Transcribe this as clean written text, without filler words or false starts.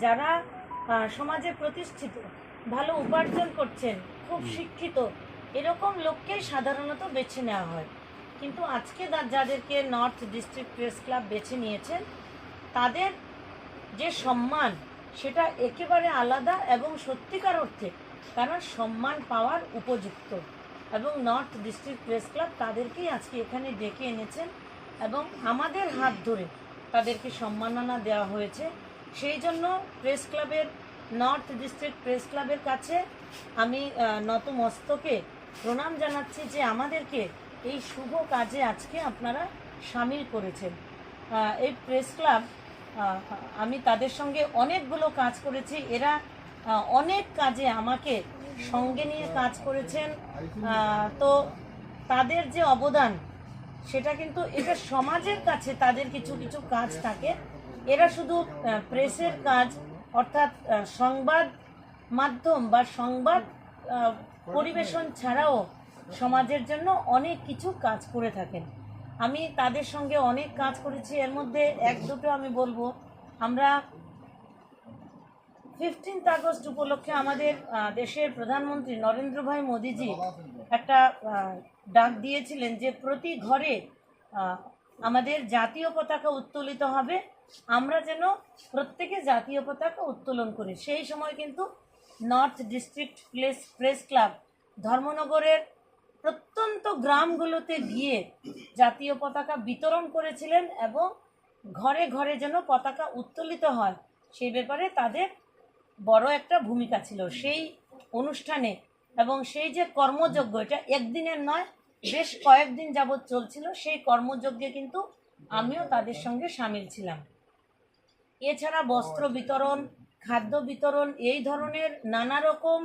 যারা সমাজে প্রতিষ্ঠিত, ভালো উপার্জন করছেন, খুব শিক্ষিত, এরকম লোককেই সাধারণত বেছে নেওয়া হয়। কিন্তু আজকে যাদেরকে নর্থ ডিস্ট্রিক্ট প্রেস ক্লাব বেছে নিয়েছেন, তাদের যে সম্মান সেটা একেবারে আলাদা এবং সত্যিকার অর্থে তারা সম্মান পাওয়ার উপযুক্ত। এবং নর্থ ডিস্ট্রিক্ট প্রেস ক্লাব তাদেরকেই আজকে এখানে ডেকে এনেছেন এবং আমাদের হাত ধরে তাদেরকে সম্মাননা দেওয়া হয়েছে। সেই জন্য প্রেস ক্লাবের, নর্থ ডিস্ট্রিক্ট প্রেস ক্লাবের কাছে আমি নতমস্তকে প্রণাম জানাচ্ছি যে আমাদেরকে এই শুভ কাজে আজকে আপনারা সামিল করেছেন। এই প্রেস ক্লাব, আমি তাদের সঙ্গে অনেকগুলো কাজ করেছি। এরা অনেক কাজে আমাকে সঙ্গে নিয়ে কাজ করেছেন। তো তাদের যে অবদান সেটা কিন্তু এটা সমাজের কাছে তাদের কিছু কিছু কাজ থাকে। এরা শুধু প্রেসের কাজ অর্থাৎ সংবাদ মাধ্যম বা সংবাদ পরিবেশন ছাড়াও সমাজের জন্য অনেক কিছু কাজ করে থাকেন। আমি তাদের সঙ্গে অনেক কাজ করেছি। এর মধ্যে এক দুটো আমি বলবো। আমরা 15 আগস্ট উপলক্ষে আমাদের দেশের প্রধানমন্ত্রী নরেন্দ্র ভাই মোদিজি একটা ডাক দিয়েছিলেন যে প্রতি ঘরে আমাদের জাতীয় পতাকা উত্তোলিত হবে, আমরা যেন প্রত্যেকে জাতীয় পতাকা উত্তোলন করি। সেই সময় কিন্তু নর্থ ডিস্ট্রিক্ট প্রেস ক্লাব ধর্মনগরের প্রত্যন্ত গ্রামগুলোতে গিয়ে জাতীয় পতাকা বিতরণ করেছিলেন এবং ঘরে ঘরে যেন পতাকা উত্তোলিত হয় সেই ব্যাপারে তাদের বড় একটা ভূমিকা ছিল সেই অনুষ্ঠানে। এবং সেই যে কর্মযজ্ঞ, এটা একদিনের নয়, বেশ কয়েকদিন যাবৎ চলছিল। সেই কর্মযজ্ঞে কিন্তু আমিও তাদের সঙ্গে সামিল ছিলাম। এছাড়া বস্ত্র বিতরণ, খাদ্য বিতরণ, এই ধরনের নানা রকম